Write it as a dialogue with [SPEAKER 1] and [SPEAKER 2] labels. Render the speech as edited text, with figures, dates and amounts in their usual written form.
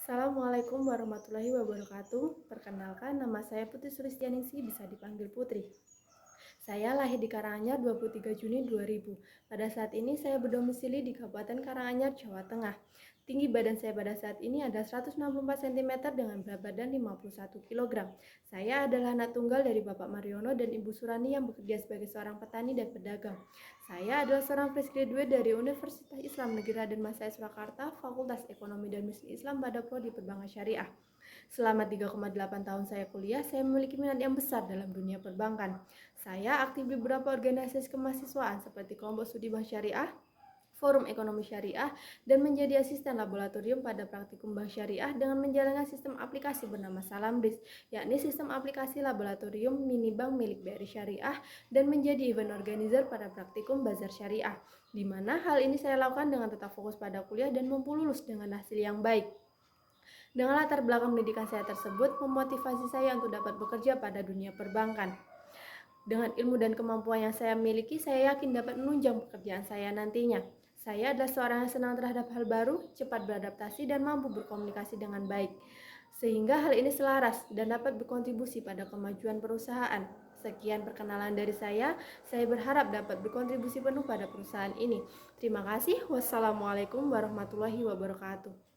[SPEAKER 1] Assalamualaikum warahmatullahi wabarakatuh. Perkenalkan, nama saya Putri Sulistianingsih, bisa dipanggil Putri. Saya lahir di Karanganyar 23 Juni 2000. Pada saat ini saya berdomisili di Kabupaten Karanganyar, Jawa Tengah. Tinggi badan saya pada saat ini adalah 164 cm dengan berat badan 51 kg. Saya adalah anak tunggal dari Bapak Mariono dan Ibu Surani yang bekerja sebagai seorang petani dan pedagang. Saya adalah seorang fresh graduate dari Universitas Islam Negeri Raden Masaya Surakarta, Fakultas Ekonomi dan Bisnis Islam pada Prodi Perbankan Syariah. Selama 3,8 tahun saya kuliah, saya memiliki minat yang besar dalam dunia perbankan. Saya aktif di beberapa organisasi kemahasiswaan seperti Kelompok Studi Bank Syariah, Forum Ekonomi Syariah, dan menjadi asisten laboratorium pada praktikum Bank Syariah dengan menjalankan sistem aplikasi bernama Salambris, yakni sistem aplikasi laboratorium mini bank milik BRI Syariah, dan menjadi event organizer pada praktikum Bazar Syariah, di mana hal ini saya lakukan dengan tetap fokus pada kuliah dan mampu lulus dengan hasil yang baik. Dengan latar belakang pendidikan saya tersebut, memotivasi saya untuk dapat bekerja pada dunia perbankan. Dengan ilmu dan kemampuan yang saya miliki, saya yakin dapat menunjang pekerjaan saya nantinya. Saya adalah seorang yang senang terhadap hal baru, cepat beradaptasi, dan mampu berkomunikasi dengan baik. Sehingga hal ini selaras dan dapat berkontribusi pada kemajuan perusahaan. Sekian perkenalan dari saya berharap dapat berkontribusi penuh pada perusahaan ini. Terima kasih. Wassalamualaikum warahmatullahi wabarakatuh.